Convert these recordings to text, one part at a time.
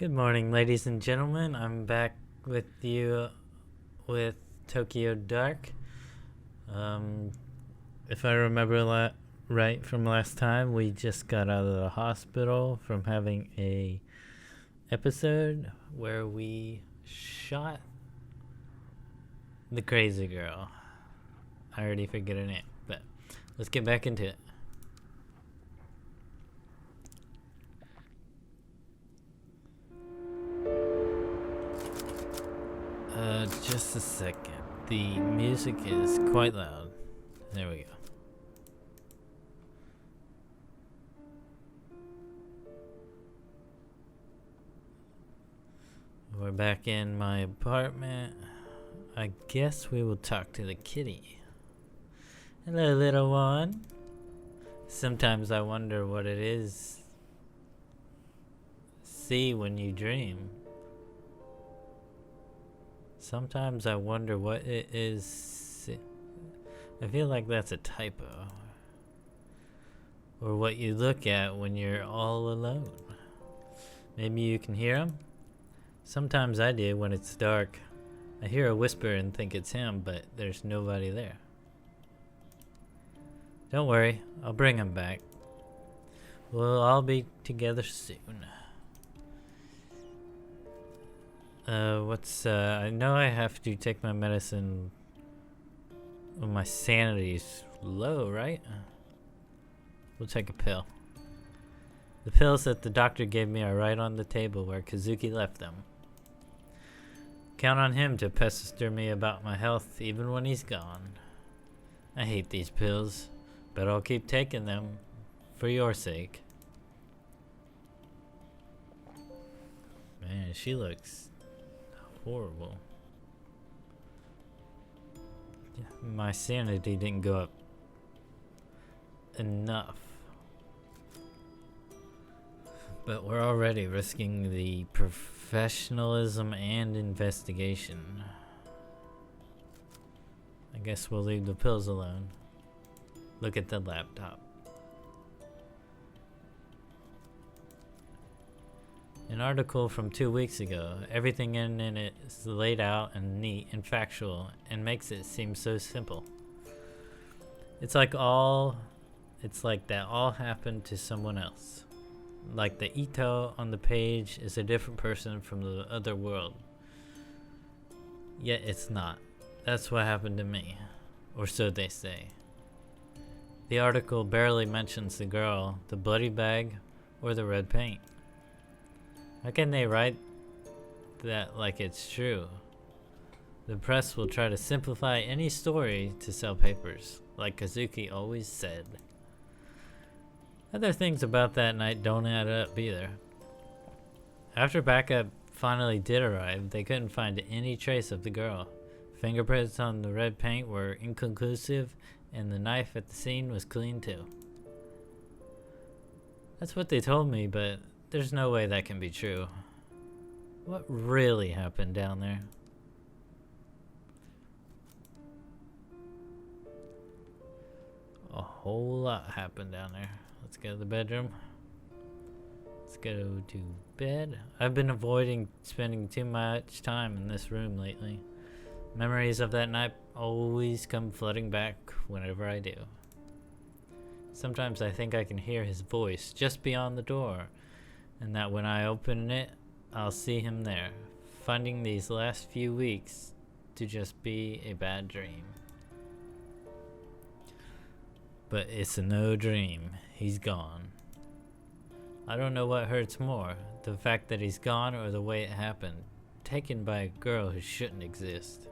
Good morning, ladies and gentlemen. I'm back with you with Tokyo Dark. Um, if I remember right from last time, we just got out of the hospital from having a episode where we shot the crazy girl. I already forget her name, but let's get back into it. Just a second. The music is quite loud. There we go. We're back in my apartment. I guess we will talk to the kitty. Hello, little one. Sometimes I wonder what it is. See when you dream. Sometimes I wonder what it is. I feel like that's a typo. Or what you look at when you're all alone. Maybe you can hear him? Sometimes I do when it's dark. I hear a whisper and think it's him, but there's nobody there. Don't worry, I'll bring him back. We'll all be together soon. I know I have to take my medicine when my sanity's low, right? We'll take a pill. The pills that the doctor gave me are right on the table where Kazuki left them. Count on him to pester me about my health even when he's gone. I hate these pills, but I'll keep taking them for your sake. Man, she looks horrible. Yeah, my sanity didn't go up enough. But we're already risking the professionalism and investigation. I guess we'll leave the pills alone. Look at the laptop. An article from 2 weeks ago. Everything in it is laid out and neat and factual and makes it seem so simple. It's like that all happened to someone else. Like the Ito on the page is a different person from the other world. Yet it's not. That's what happened to me. Or so they say. The article barely mentions the girl, the bloody bag, or the red paint. How can they write that like it's true? The press will try to simplify any story to sell papers, like Kazuki always said. Other things about that night don't add up either. After backup finally did arrive, they couldn't find any trace of the girl. Fingerprints on the red paint were inconclusive, and the knife at the scene was clean too. That's what they told me, but there's no way that can be true. What really happened down there? A whole lot happened down there. Let's go to the bedroom. Let's go to bed. I've been avoiding spending too much time in this room lately. Memories of that night always come flooding back whenever I do. Sometimes I think I can hear his voice just beyond the door, and that when I open it, I'll see him there, finding these last few weeks to just be a bad dream. But it's no dream. He's gone. I don't know what hurts more, the fact that he's gone or the way it happened, taken by a girl who shouldn't exist.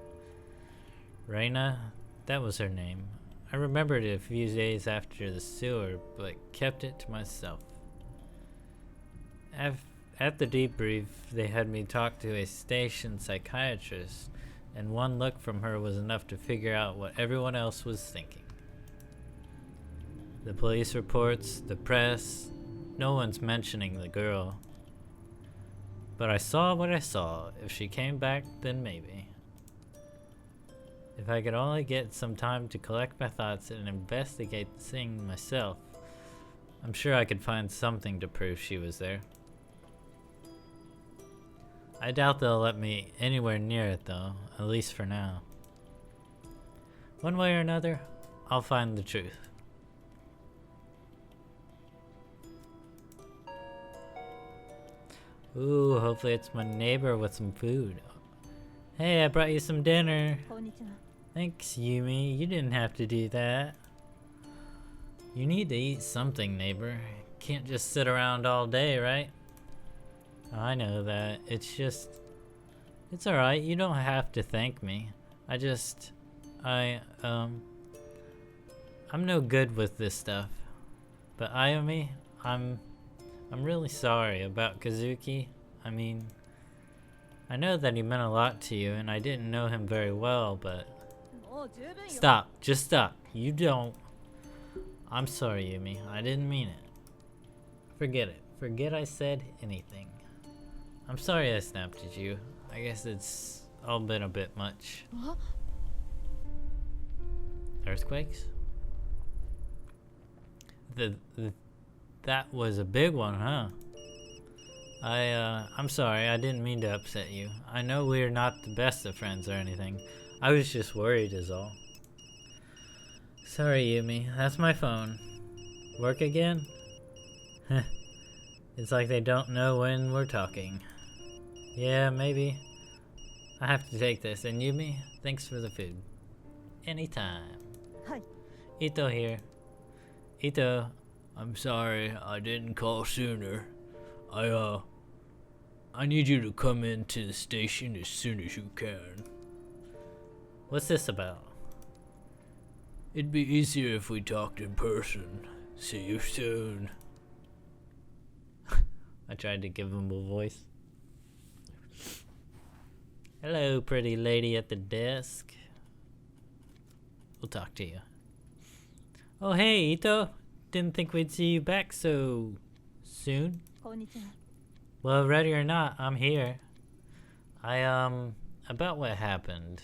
Reina, that was her name. I remembered it a few days after the sewer, but kept it to myself. At the debrief, they had me talk to a station psychiatrist, and one look from her was enough to figure out what everyone else was thinking. The police reports, the press, no one's mentioning the girl. But I saw what I saw. If she came back, then maybe. If I could only get some time to collect my thoughts and investigate the thing myself, I'm sure I could find something to prove she was there. I doubt they'll let me anywhere near it though, at least for now. One way or another, I'll find the truth. Ooh, hopefully it's my neighbor with some food. Hey, I brought you some dinner. Thanks, Yumi. You didn't have to do that. You need to eat something, neighbor. Can't just sit around all day, right? I know that. It's alright. You don't have to thank me. I'm no good with this stuff. But Ayumi, I'm really sorry about Kazuki. I mean, I know that he meant a lot to you, and I didn't know him very well, but... Stop. Just stop. You don't... I'm sorry, Yumi. I didn't mean it. Forget it. Forget I said anything. I'm sorry I snapped at you. I guess it's all been a bit much. Earthquakes? That was a big one, huh? I'm sorry, I didn't mean to upset you. I know we're not the best of friends or anything. I was just worried is all. Sorry, Yumi. That's my phone. Work again? It's like they don't know when we're talking. Yeah, maybe. I have to take this. And Yumi, thanks for the food. Anytime. Hi. Ito here. Ito. I'm sorry I didn't call sooner. I need you to come into the station as soon as you can. What's this about? It'd be easier if we talked in person. See you soon. I tried to give him a voice. Hello, pretty lady at the desk. We'll talk to you. Oh, hey, Ito. Didn't think we'd see you back so soon. Well, ready or not, I'm here. About what happened.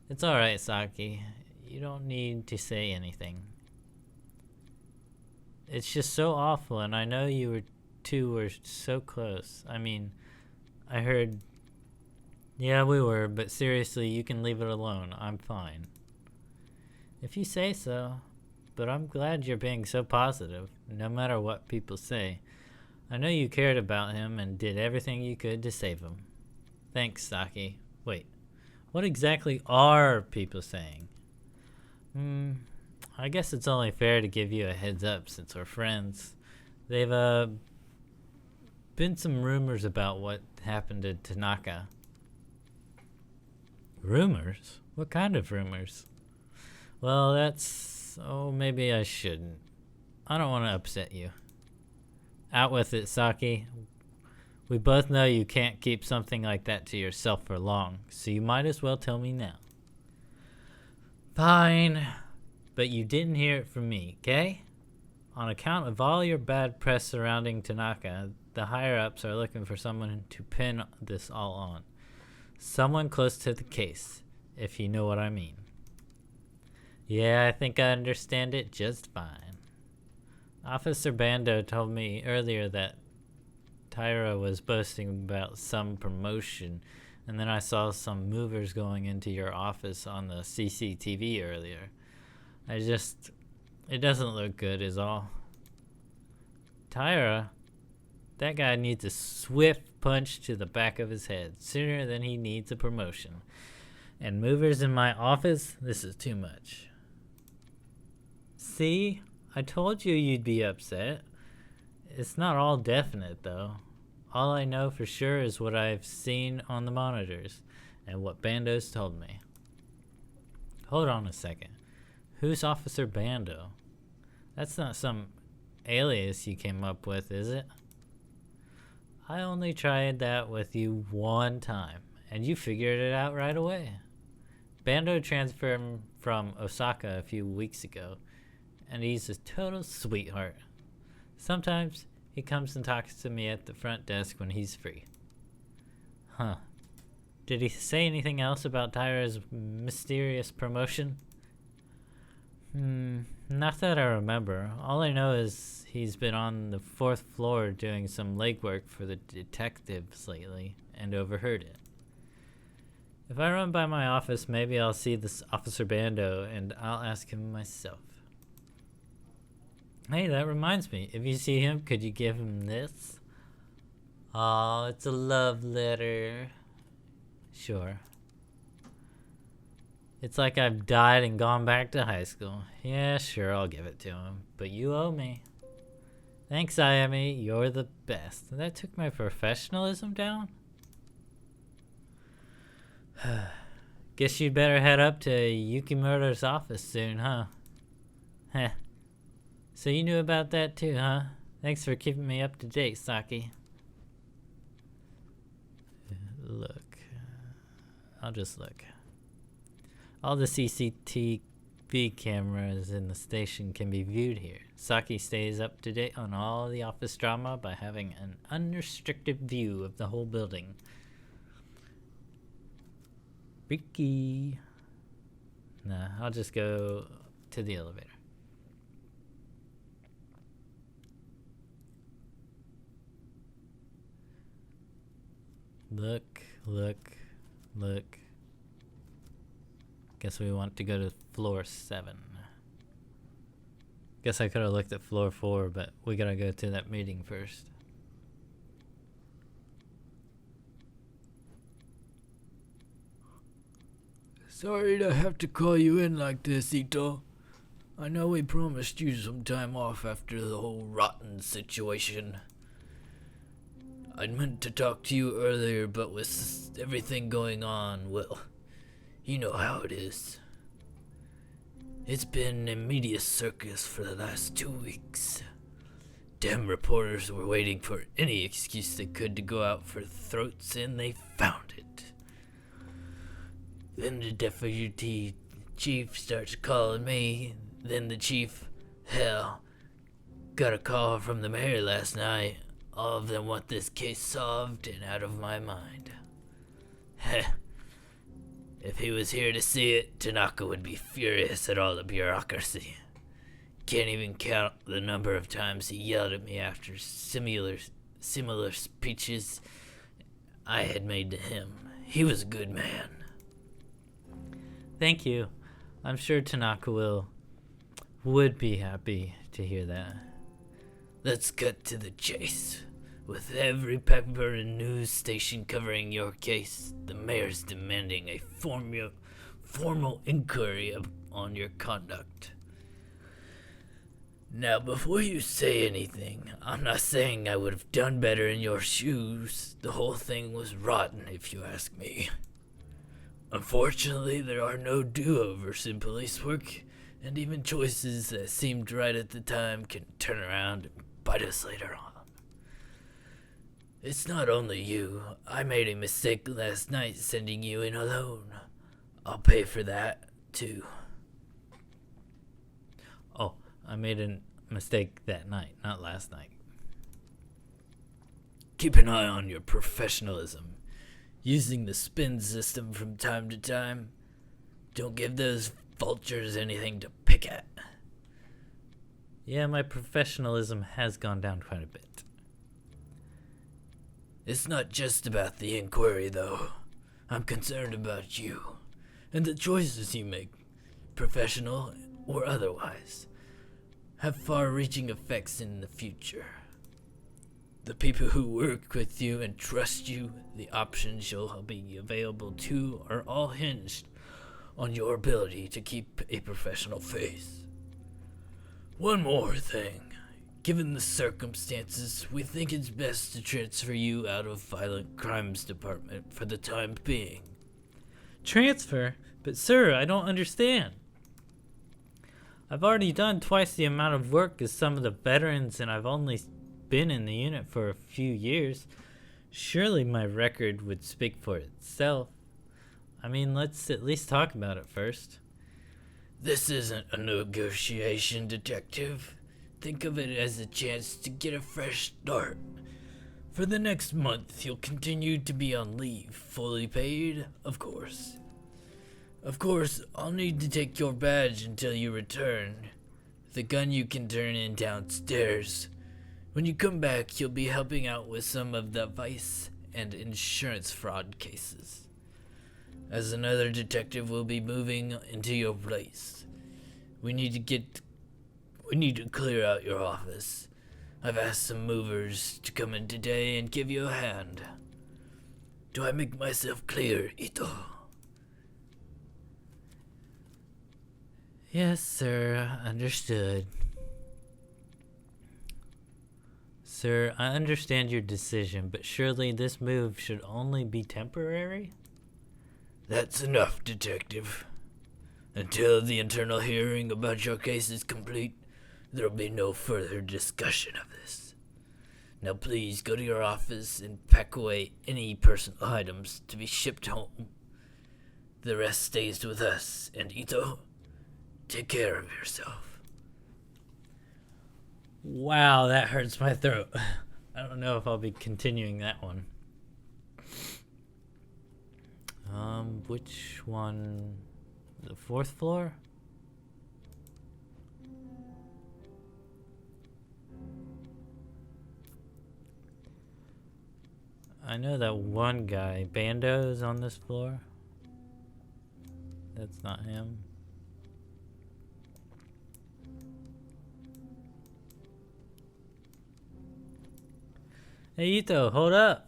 It's alright, Saki. You don't need to say anything. It's just so awful, and I know you two were so close. I mean, I heard... Yeah, we were, but seriously, you can leave it alone. I'm fine. If you say so. But I'm glad you're being so positive, no matter what people say. I know you cared about him and did everything you could to save him. Thanks, Saki. Wait, what exactly are people saying? I guess it's only fair to give you a heads up since we're friends. They've, been some rumors about what happened to Tanaka. Rumors? What kind of rumors? Well, oh, maybe I shouldn't. I don't want to upset you. Out with it, Saki. We both know you can't keep something like that to yourself for long, so you might as well tell me now. Fine. But you didn't hear it from me, okay? On account of all your bad press surrounding Tanaka, the higher-ups are looking for someone to pin this all on. Someone close to the case, if you know what I mean. Yeah, I think I understand it just fine. Officer Bando told me earlier that Tyra was boasting about some promotion, and then I saw some movers going into your office on the CCTV earlier. It doesn't look good is all. Tyra, that guy needs a swift punch to the back of his head sooner than he needs a promotion. And movers in my office, this is too much. See? I told you you'd be upset. It's not all definite, though. All I know for sure is what I've seen on the monitors, and what Bando's told me. Hold on a second. Who's Officer Bando? That's not some alias you came up with, is it? I only tried that with you one time, and you figured it out right away. Bando transferred from Osaka a few weeks ago, and he's a total sweetheart. Sometimes he comes and talks to me at the front desk when he's free. Huh. Did he say anything else about Tyra's mysterious promotion? Not that I remember. All I know is he's been on the 4th floor doing some legwork for the detectives lately, and overheard it. If I run by my office, maybe I'll see this Officer Bando and I'll ask him myself. Hey, that reminds me. If you see him, could you give him this? Oh, it's a love letter. Sure. It's like I've died and gone back to high school. Yeah, sure, I'll give it to him. But you owe me. Thanks, Ayami. You're the best. That took my professionalism down? Guess you'd better head up to Yukimura's office soon, huh? Heh. So you knew about that too, huh? Thanks for keeping me up to date, Saki. Look. I'll just look. All the CCTV cameras in the station can be viewed here. Saki stays up to date on all the office drama by having an unrestricted view of the whole building. Ricky. Nah, I'll just go to the elevator. Look, look, look. Guess we want to go to floor 7. Guess I could have looked at floor 4, but we gotta go to that meeting first. Sorry to have to call you in like this, Ito. I know we promised you some time off after the whole rotten situation. I'd meant to talk to you earlier, but with everything going on, well, you know how it is. It's been a media circus for the last 2 weeks. Damn reporters were waiting for any excuse they could to go out for throats, and they found it. Then the deputy chief starts calling me, then the chief, hell, got a call from the mayor last night. All of them want this case solved and out of my mind. Heh. If he was here to see it, Tanaka would be furious at all the bureaucracy. Can't even count the number of times he yelled at me after similar speeches I had made to him. He was a good man. Thank you. I'm sure Tanaka would be happy to hear that. Let's cut to the chase. With every paper and news station covering your case, the mayor's demanding a formal inquiry on your conduct. Now, before you say anything, I'm not saying I would have done better in your shoes. The whole thing was rotten, if you ask me. Unfortunately, there are no do-overs in police work, and even choices that seemed right at the time can turn around and bite us later on. It's not only you. I made a mistake last night sending you in alone. I'll pay for that, too. Oh, I made a mistake that night, not last night. Keep an eye on your professionalism. Using the spin system from time to time. Don't give those vultures anything to pick at. Yeah, my professionalism has gone down quite a bit. It's not just about the inquiry, though. I'm concerned about you and the choices you make, professional or otherwise, have far-reaching effects in the future. The people who work with you and trust you, the options you'll be available to, are all hinged on your ability to keep a professional face. One more thing. Given the circumstances, we think it's best to transfer you out of Violent Crimes Department for the time being. Transfer? But sir, I don't understand. I've already done twice the amount of work as some of the veterans, and I've only been in the unit for a few years. Surely my record would speak for itself. I mean, let's at least talk about it first. This isn't a negotiation, detective. Think of it as a chance to get a fresh start. For the next month, you'll continue to be on leave, fully paid, of course. Of course, I'll need to take your badge until you return. The gun you can turn in downstairs. When you come back, you'll be helping out with some of the vice and insurance fraud cases. As another detective will be moving into your place, we need to clear out your office. I've asked some movers to come in today and give you a hand. Do I make myself clear, Ito? Yes, sir. Understood. Sir, I understand your decision, but surely this move should only be temporary? That's enough, Detective. Until the internal hearing about your case is complete, there'll be no further discussion of this. Now please go to your office and pack away any personal items to be shipped home. The rest stays with us, and Ito, take care of yourself. Wow, that hurts my throat. I don't know if I'll be continuing that one. Which one? The 4th floor? I know that one guy, Bando, is on this floor. That's not him. Hey Ito, hold up.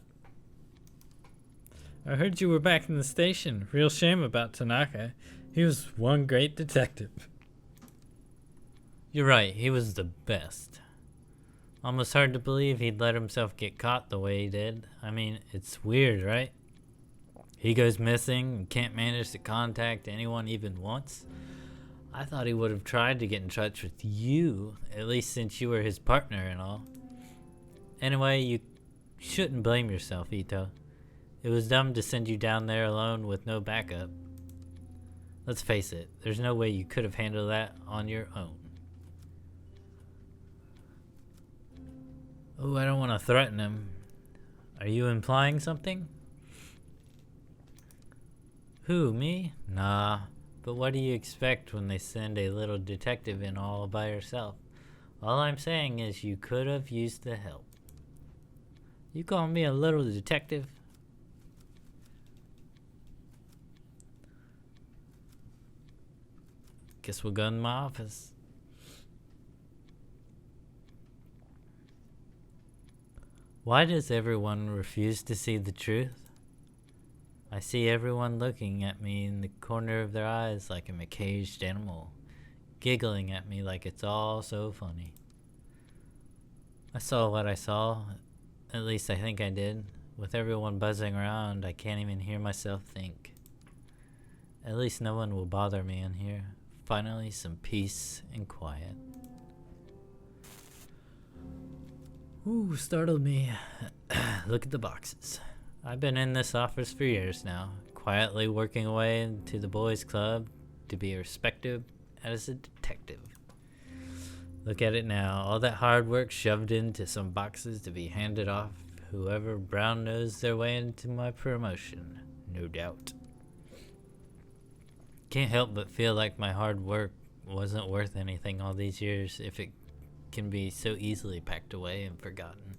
I heard you were back in the station. Real shame about Tanaka. He was one great detective. You're right, he was the best. Almost hard to believe he'd let himself get caught the way he did. I mean, it's weird, right? He goes missing and can't manage to contact anyone even once. I thought he would have tried to get in touch with you, at least since you were his partner and all. Anyway, you shouldn't blame yourself, Ito. It was dumb to send you down there alone with no backup. Let's face it, there's no way you could have handled that on your own. Oh, I don't want to threaten him. Are you implying something? Who, me? Nah, but what do you expect when they send a little detective in all by herself? All I'm saying is you could have used the help. You call me a little detective? Guess we'll go in my office. Why does everyone refuse to see the truth? I see everyone looking at me in the corner of their eyes like I'm a caged animal, giggling at me like it's all so funny. I saw what I saw, at least I think I did. With everyone buzzing around, I can't even hear myself think. At least no one will bother me in here. Finally, some peace and quiet. Ooh, startled me. Look at the boxes. I've been in this office for years now, quietly working away into the boys' club to be respected as a detective. Look at it now, all that hard work shoved into some boxes to be handed off whoever brown nosed their way into my promotion, no doubt. Can't help but feel like my hard work wasn't worth anything all these years if it can be so easily packed away and forgotten.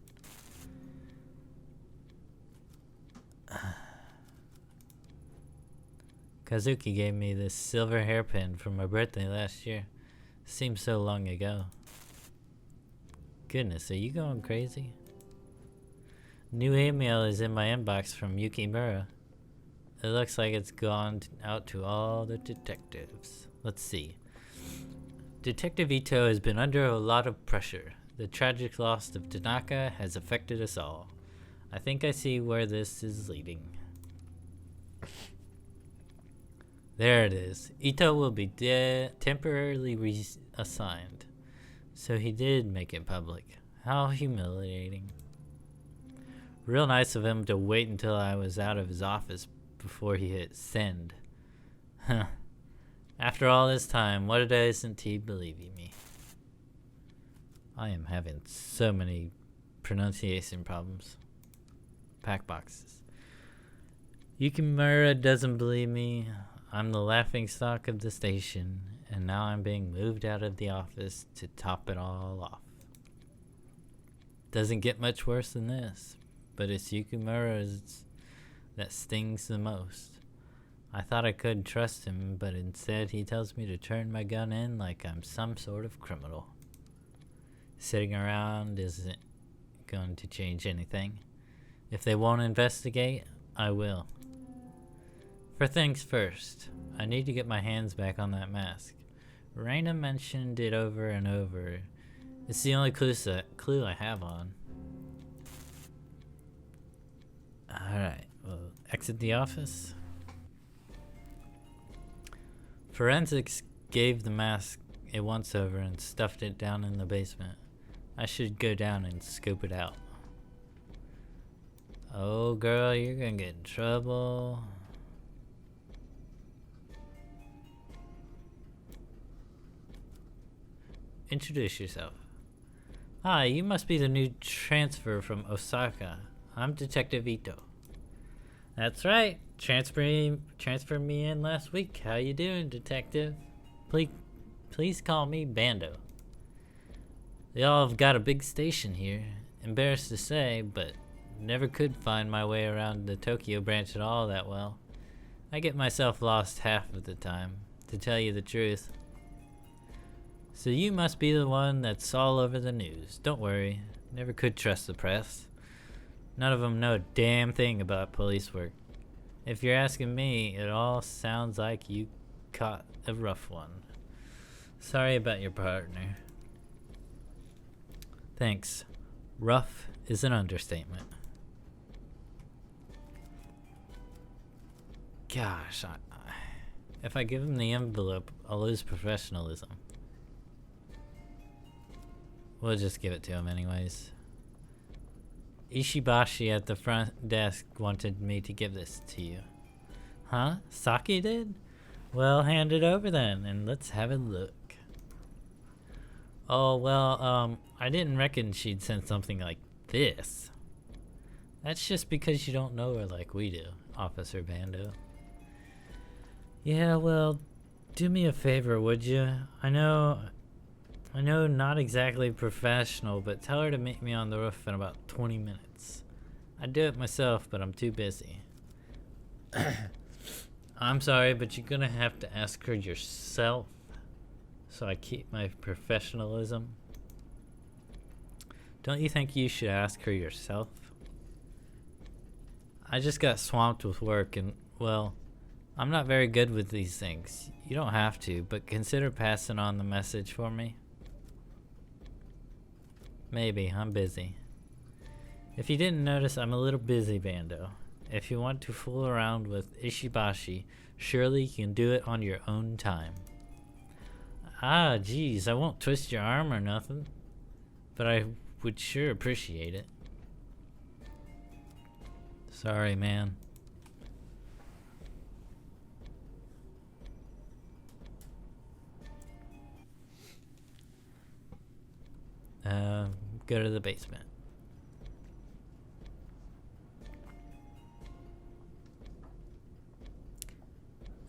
Kazuki gave me this silver hairpin for my birthday last year. Seems so long ago. Goodness, are you going crazy? New email is in my inbox from Yukimura. It looks like it's gone out to all the detectives. Let's see. Detective Ito has been under a lot of pressure. The tragic loss of Tanaka has affected us all. I think I see where this is leading. There it is. Ito will be temporarily reassigned. So he did make it public. How humiliating. Real nice of him to wait until I was out of his office before he hit send. Huh. After all this time, what isn't he believing me? I am having so many pronunciation problems. Pack boxes. Yukimura doesn't believe me. I'm the laughingstock of the station, and now I'm being moved out of the office to top it all off. Doesn't get much worse than this. but it's Yukimura's that stings the most. I thought I could trust him, but instead he tells me to turn my gun in like I'm some sort of criminal. Sitting around isn't going to change anything. If they won't investigate, I will. For things first, I need to get my hands back on that mask. Raina mentioned it over and over. It's the only clue I have on. Alright, we'll exit the office. Forensics gave the mask a once-over and stuffed it down in the basement. I should go down and scope it out. Oh girl, you're gonna get in trouble. Introduce yourself. Hi, you must be the new transfer from Osaka. I'm Detective Ito. That's right. Transfer me in last week. How you doing, Detective? Please call me Bando. Y'all have got a big station here. Embarrassed to say, but never could find my way around the Tokyo branch at all that well. I get myself lost half of the time, to tell you the truth. So you must be the one that's all over the news. Don't worry, never could trust the press. None of them know a damn thing about police work. If you're asking me, it all sounds like you caught a rough one. Sorry about your partner. Thanks. Rough is an understatement. Gosh, if I give him the envelope, I'll lose professionalism. We'll just give it to him anyways. Ishibashi at the front desk wanted me to give this to you. Huh? Saki did? Well, hand it over then, and let's have a look. Oh, well, I didn't reckon she'd send something like this. That's just because you don't know her like we do, Officer Bando. Yeah, well, do me a favor, would you? I know not exactly professional, but tell her to meet me on the roof in about 20 minutes. I'd do it myself, but I'm too busy. I'm sorry, but you're gonna have to ask her yourself, so I keep my professionalism. Don't you think you should ask her yourself? I just got swamped with work and, well, I'm not very good with these things. You don't have to, but consider passing on the message for me. Maybe, I'm busy. If you didn't notice, I'm a little busy, Bando. If you want to fool around with Ishibashi, surely you can do it on your own time. Ah, geez, I won't twist your arm or nothing, but I would sure appreciate it. Sorry, man. Go to the basement.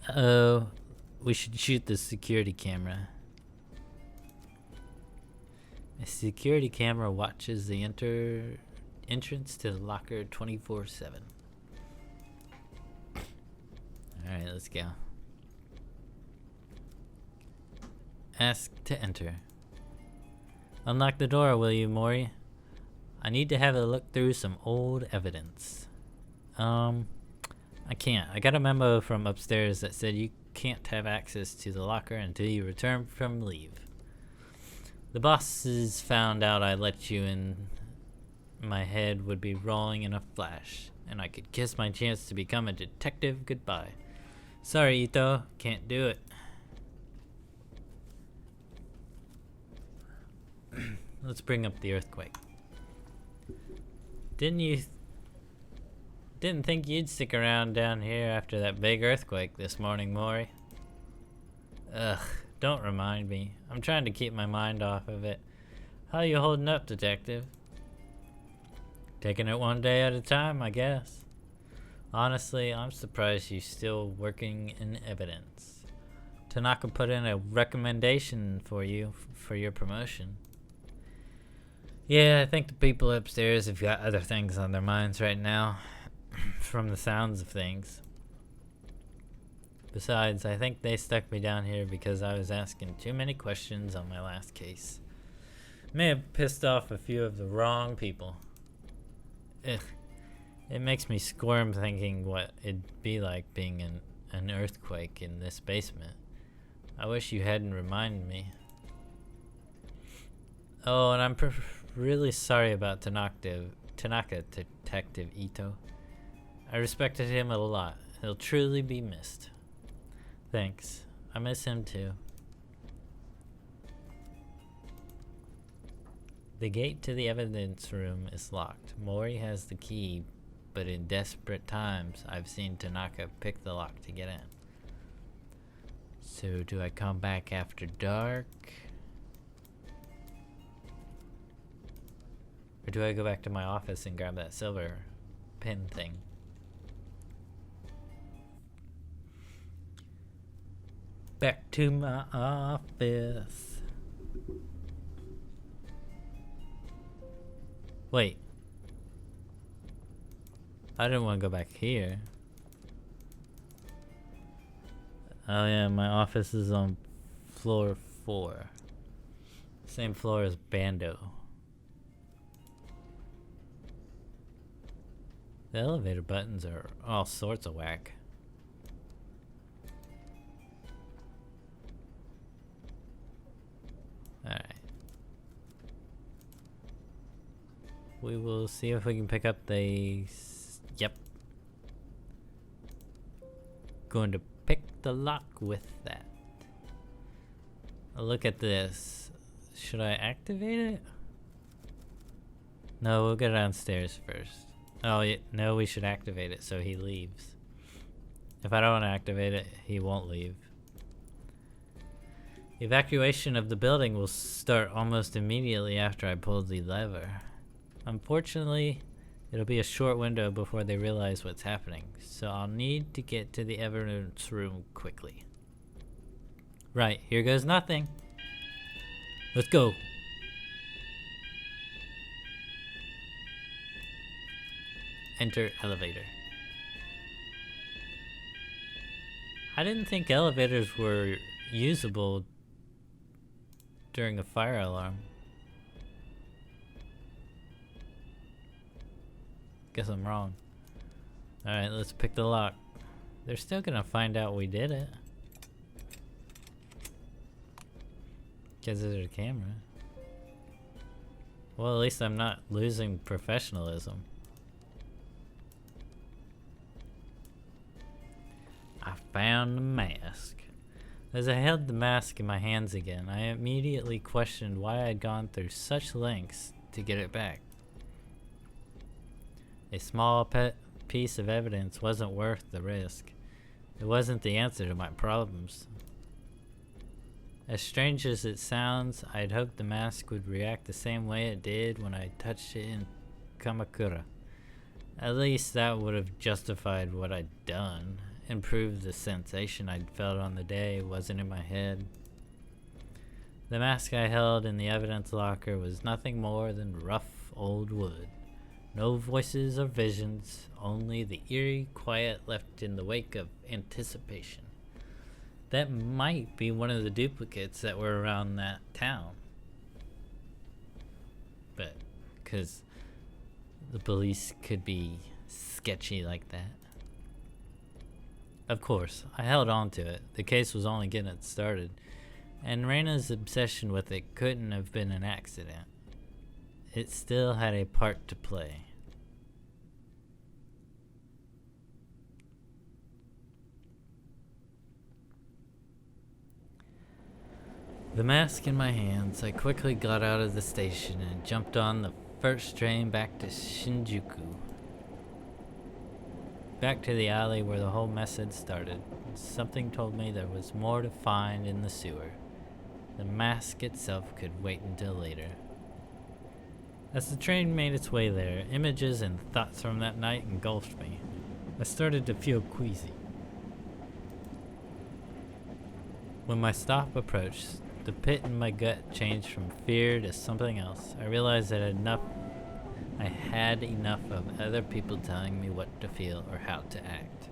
Uh-oh, we should shoot the security camera. A security camera watches the entrance to the locker 24/7. Alright, let's go. Ask to enter. Unlock the door, will you, Mori? I need to have a look through some old evidence. I can't. I got a memo from upstairs that said you can't have access to the locker until you return from leave. The bosses found out I let you in. My head would be rolling in a flash, and I could kiss my chance to become a detective goodbye. Sorry, Ito. Can't do it. Let's bring up the earthquake. Didn't think you'd stick around down here after that big earthquake this morning, Mori. Ugh, don't remind me. I'm trying to keep my mind off of it. How you holding up, detective? Taking it one day at a time, I guess. Honestly, I'm surprised you're still working in evidence. Tanaka put in a recommendation for you for your promotion. Yeah, I think the people upstairs have got other things on their minds right now, from the sounds of things. Besides, I think they stuck me down here because I was asking too many questions on my last case. May have pissed off a few of the wrong people. Ugh. It makes me squirm thinking what it'd be like being in an earthquake in this basement. I wish you hadn't reminded me. Oh, and I'm really sorry about Tanaka Detective Ito. I respected him a lot. He'll truly be missed. Thanks. I miss him too. The gate to the evidence room is locked. Mori has the key, but in desperate times, I've seen Tanaka pick the lock to get in. So, do I come back after dark? Or do I go back to my office and grab that silver pin thing? Back to my office. Wait. I didn't want to go back here. Oh yeah, my office is on floor 4. Same floor as Bando. The elevator buttons are all sorts of whack. Alright. We will see if we can pick up the... Yep. Going to pick the lock with that. Look at this. Should I activate it? No, we'll go downstairs first. Oh, yeah, no, we should activate it so he leaves. If I don't want to activate it, he won't leave. Evacuation of the building will start almost immediately after I pull the lever. Unfortunately, it'll be a short window before they realize what's happening, so I'll need to get to the evidence room quickly. Right, here goes nothing. Let's go. Enter elevator. I didn't think elevators were usable during a fire alarm. Guess I'm wrong. Alright, let's pick the lock. They're still gonna find out we did it. Because there's a camera. Well, at least I'm not losing professionalism. I found the mask. As I held the mask in my hands again, I immediately questioned why I'd gone through such lengths to get it back. A small piece of evidence wasn't worth the risk. It wasn't the answer to my problems. As strange as it sounds, I'd hoped the mask would react the same way it did when I touched it in Kamakura. At least that would have justified what I'd done, and proved the sensation I'd felt on the day wasn't in my head. The mask I held in the evidence locker was nothing more than rough old wood. No voices or visions, only the eerie quiet left in the wake of anticipation. That might be one of the duplicates that were around that town. But, because the police could be sketchy like that. Of course, I held on to it. The case was only getting started, and Reina's obsession with it couldn't have been an accident. It still had a part to play. The mask in my hands, I quickly got out of the station and jumped on the first train back to Shinjuku. Back to the alley where the whole mess had started. Something told me there was more to find in the sewer. The mask itself could wait until later. As the train made its way there, images and thoughts from that night engulfed me. I started to feel queasy. When my stop approached, The pit in my gut changed from fear to something else. I realized that I had enough of other people telling me what to feel or how to act.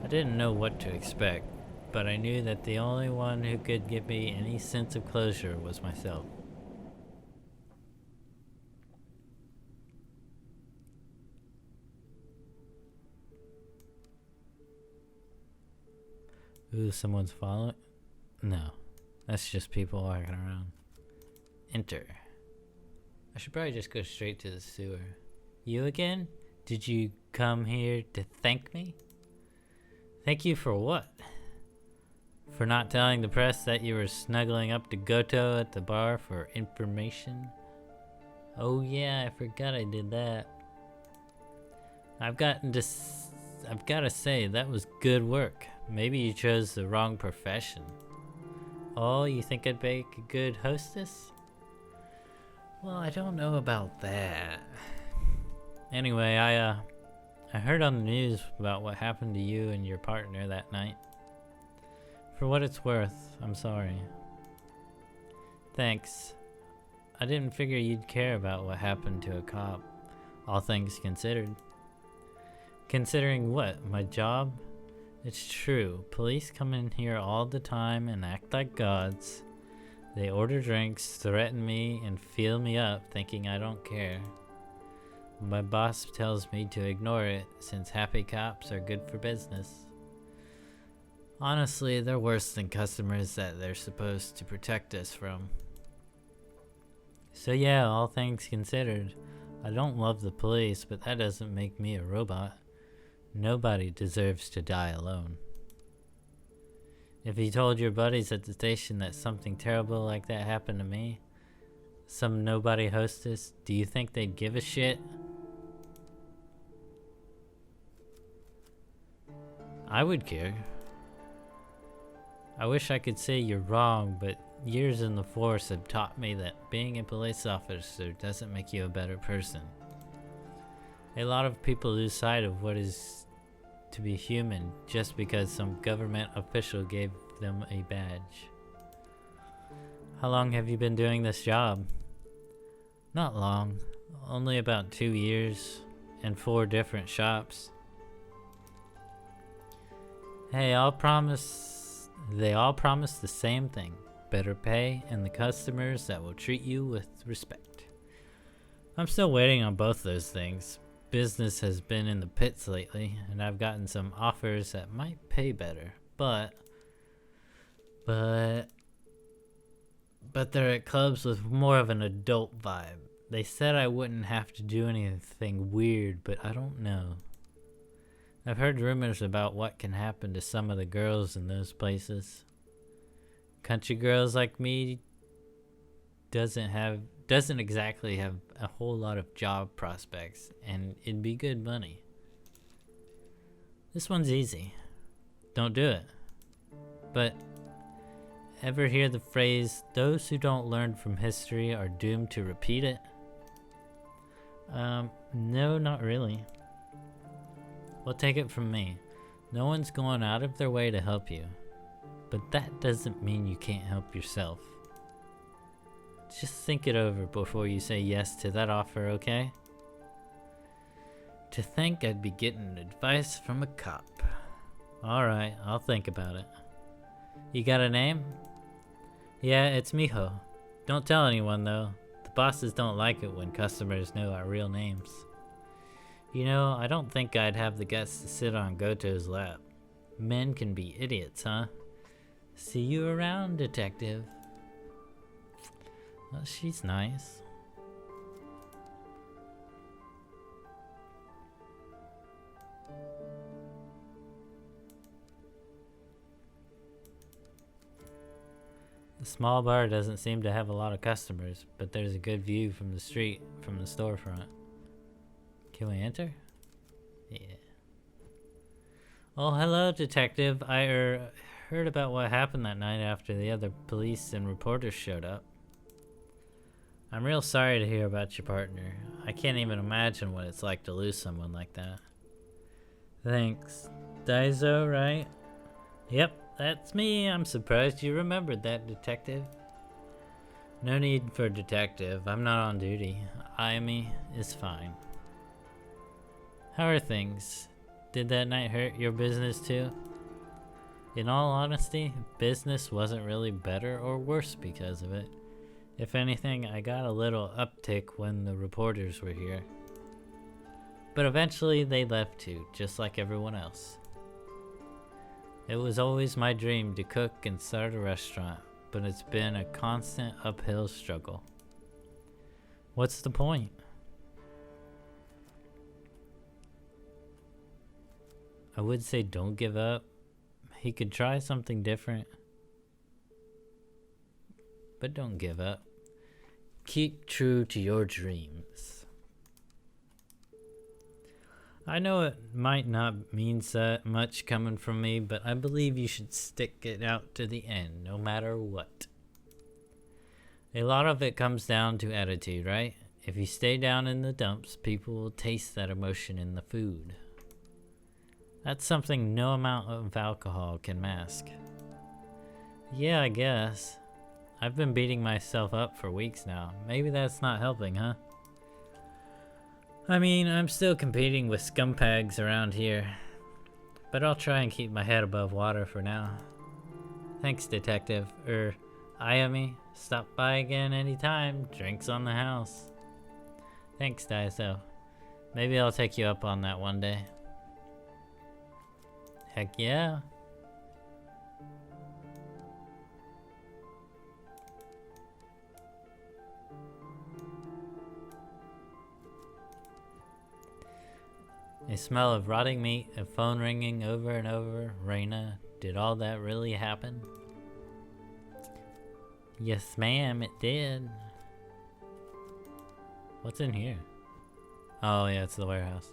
I didn't know what to expect, but I knew that the only one who could give me any sense of closure was myself. Ooh, someone's following? No, that's just people walking around. Enter. I should probably just go straight to the sewer. You again? Did you come here to thank me? Thank you for what? For not telling the press that you were snuggling up to Goto at the bar for information? Oh yeah, I forgot I did that. I've got to say, that was good work. Maybe you chose the wrong profession. Oh, you think I'd make a good hostess? Well, I don't know about that. Anyway, I heard on the news about what happened to you and your partner that night. For what it's worth, I'm sorry. Thanks. I didn't figure you'd care about what happened to a cop, all things considered. Considering what? My job? It's true. Police come in here all the time and act like gods. They order drinks, threaten me, and feel me up thinking I don't care. My boss tells me to ignore it since happy cops are good for business. Honestly, they're worse than customers that they're supposed to protect us from. So yeah, all things considered, I don't love the police, but that doesn't make me a robot. Nobody deserves to die alone. If you told your buddies at the station that something terrible like that happened to me, some nobody hostess, do you think they'd give a shit? I would care. I wish I could say you're wrong, but years in the force have taught me that being a police officer doesn't make you a better person. A lot of people lose sight of what is to be human just because some government official gave them a badge. How long have you been doing this job? Not long, only about 2 years and 4 different shops. Hey, they all promise the same thing: better pay and the customers that will treat you with respect. I'm still waiting on both those things. Business has been in the pits lately, and I've gotten some offers that might pay better, but they're at clubs with more of an adult vibe. They said I wouldn't have to do anything weird, but I don't know. I've heard rumors about what can happen to some of the girls in those places. Country girls like me doesn't exactly have a whole lot of job prospects, and it'd be good money. This one's easy. Don't do it. But ever hear the phrase, those who don't learn from history are doomed to repeat it? No, not really. Well, take it from me. No one's going out of their way to help you. But that doesn't mean you can't help yourself. Just think it over before you say yes to that offer, okay? To think I'd be getting advice from a cop. Alright, I'll think about it. You got a name? Yeah, it's Miho. Don't tell anyone though. The bosses don't like it when customers know our real names. You know, I don't think I'd have the guts to sit on Goto's lap. Men can be idiots, huh? See you around, detective. Well, she's nice. The small bar doesn't seem to have a lot of customers, but there's a good view from the street from the storefront. Can we enter? Yeah. Oh, hello, detective. I heard about what happened that night after the other police and reporters showed up. I'm real sorry to hear about your partner. I can't even imagine what it's like to lose someone like that. Thanks. Daiso, right? Yep, that's me. I'm surprised you remembered that, Detective. No need for detective. I'm not on duty. Amy is fine. How are things? Did that night hurt your business too? In all honesty, business wasn't really better or worse because of it. If anything, I got a little uptick when the reporters were here. But eventually they left too, just like everyone else. It was always my dream to cook and start a restaurant, but it's been a constant uphill struggle. What's the point? I would say don't give up. He could try something different. But don't give up. Keep true to your dreams. I know it might not mean so much coming from me, but I believe you should stick it out to the end, no matter what. A lot of it comes down to attitude, right? If you stay down in the dumps, people will taste that emotion in the food. That's something no amount of alcohol can mask. Yeah, I guess. I've been beating myself up for weeks now. Maybe that's not helping, huh? I mean, I'm still competing with scumbags around here. But I'll try and keep my head above water for now. Thanks, Detective. Ayami. Stop by again anytime. Drinks on the house. Thanks, Daiso. Maybe I'll take you up on that one day. Heck yeah. A smell of rotting meat, a phone ringing over and over. Reina, did all that really happen? Yes, ma'am, it did. What's in here? Oh, yeah, it's the warehouse.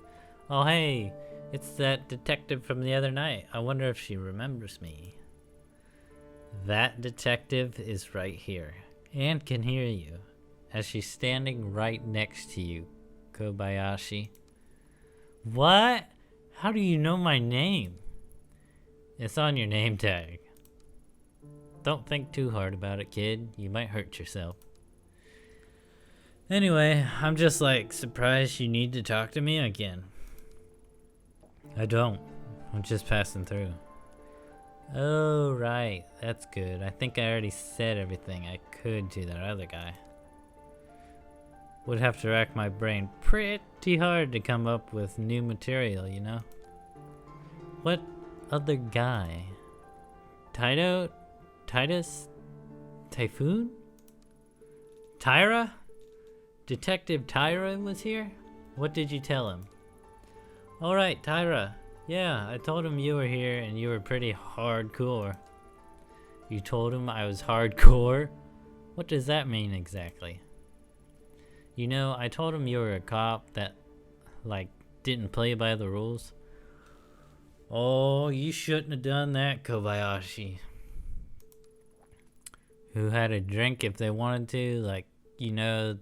Oh, hey, it's that detective from the other night. I wonder if she remembers me. That detective is right here and can hear you as she's standing right next to you, Kobayashi. What? How do you know my name? It's on your name tag. Don't think too hard about it, kid. You might hurt yourself. Anyway, I'm just like surprised you need to talk to me again. I don't. I'm just passing through. Oh, right. That's good. I think I already said everything I could to that other guy. Would have to rack my brain pretty hard to come up with new material, you know? What other guy? Titus? Typhoon? Tyra? Detective Tyra was here? What did you tell him? Alright, Tyra. Yeah, I told him you were here and you were pretty hardcore. You told him I was hardcore? What does that mean exactly? You know, I told him you were a cop that, like, didn't play by the rules. Oh, you shouldn't have done that, Kobayashi. Who had a drink if they wanted to, like, you know,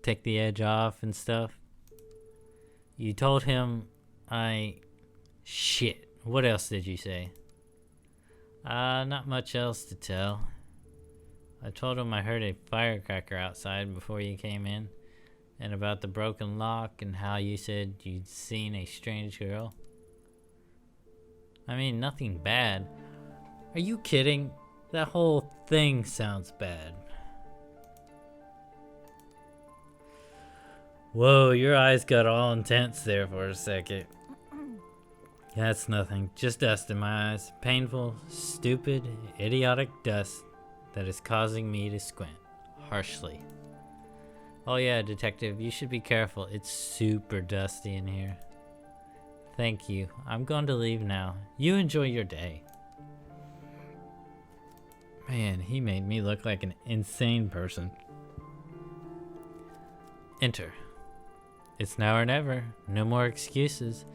take the edge off and stuff. You told him Shit, what else did you say? Not much else to tell. I told him I heard a firecracker outside before you came in, and about the broken lock and how you said you'd seen a strange girl. I mean, nothing bad. Are you kidding? That whole thing sounds bad. Whoa, your eyes got all intense there for a second. That's nothing, just dust in my eyes. Painful, stupid, idiotic dust that is causing me to squint harshly. Oh yeah, detective, you should be careful. It's super dusty in here. Thank you. I'm going to leave now. You enjoy your day. Man, he made me look like an insane person. Enter. It's now or never. No more excuses.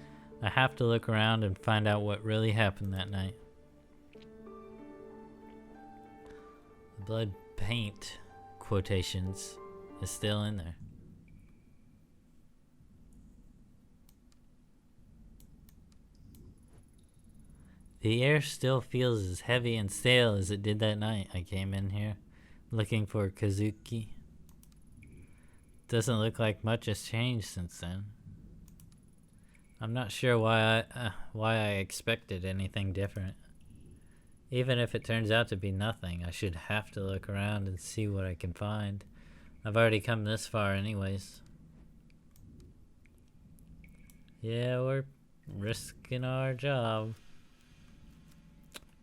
I have to look around and find out what really happened that night. Blood paint quotations is still in there. The air still feels as heavy and stale as it did that night I came in here looking for Kazuki. Doesn't look like much has changed since then. I'm not sure why I expected anything different. Even if it turns out to be nothing, I should have to look around and see what I can find. I've already come this far anyways. Yeah, we're risking our job.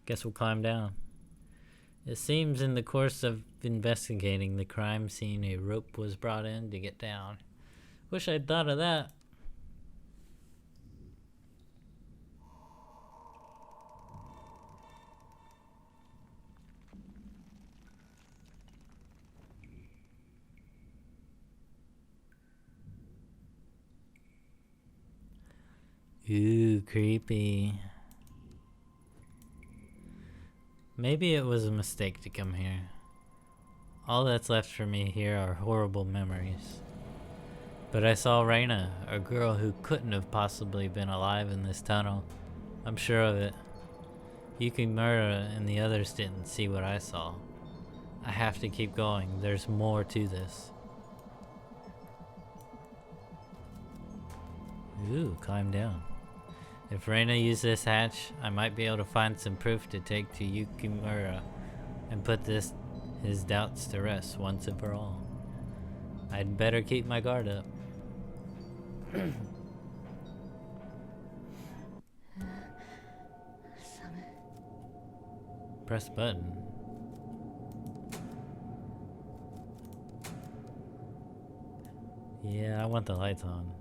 Guess we'll climb down. It seems in the course of investigating the crime scene, a rope was brought in to get down. Wish I'd thought of that. Ooh, creepy. Maybe it was a mistake to come here. All that's left for me here are horrible memories. But I saw Reina, a girl who couldn't have possibly been alive in this tunnel. I'm sure of it. Yukimura and the others didn't see what I saw. I have to keep going. There's more to this. Ooh, climb down. If Reina used this hatch, I might be able to find some proof to take to Yukimura and put his doubts to rest once and for all. I'd better keep my guard up. Press button. Yeah, I want the lights on.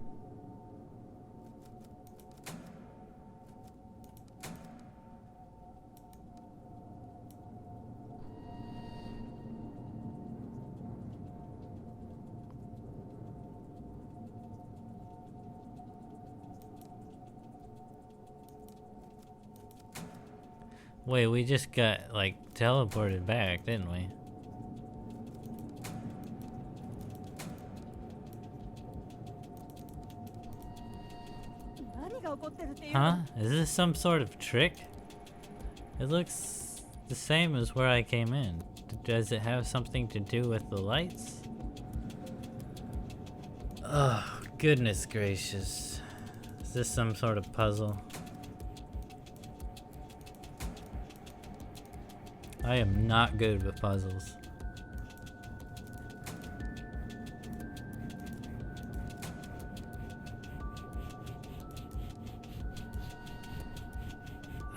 Wait, we just got, like, teleported back, didn't we? Huh? Is this some sort of trick? It looks the same as where I came in. Does it have something to do with the lights? Oh, goodness gracious. Is this some sort of puzzle? I am not good with puzzles.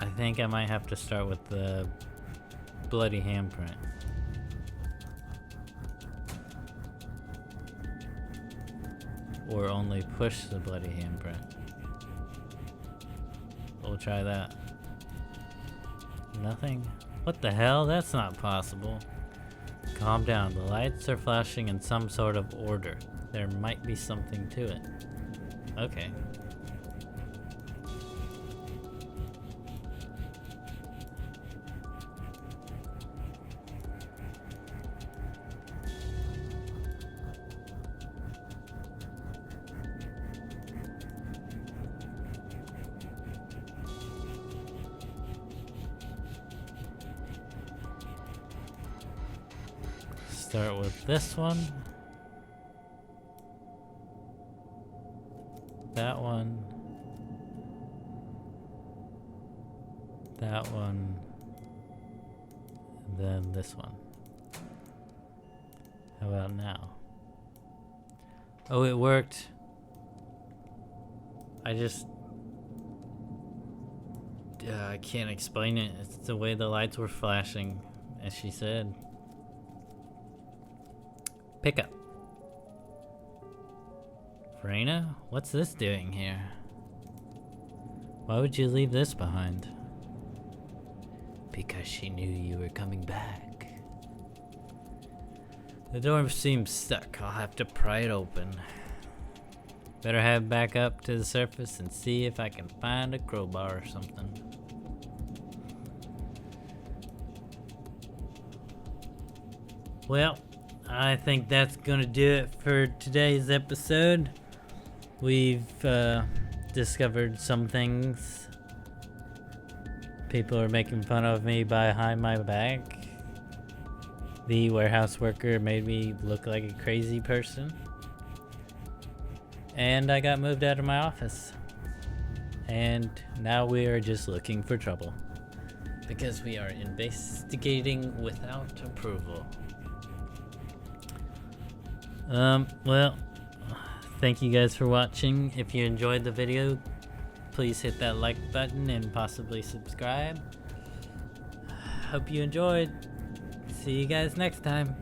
I think I might have to start with the bloody handprint. Or only push the bloody handprint. We'll try that. Nothing? What the hell? That's not possible. Calm down. The lights are flashing in some sort of order. There might be something to it. Okay. Start with this one. That one. That one. And then this one. How about now? Oh, it worked. I can't explain it. It's the way the lights were flashing, as she said. Pick up. Reina, what's this doing here? Why would you leave this behind? Because she knew you were coming back. The door seems stuck. I'll have to pry it open. Better head back up to the surface and see if I can find a crowbar or something. Well, I think that's gonna do it for today's episode. We've discovered some things. People are making fun of me behind my back. The warehouse worker made me look like a crazy person. And I got moved out of my office. And now we are just looking for trouble. Because we are investigating without approval. Well, thank you guys for watching. If you enjoyed the video, please hit that like button and possibly subscribe. Hope you enjoyed. See you guys next time.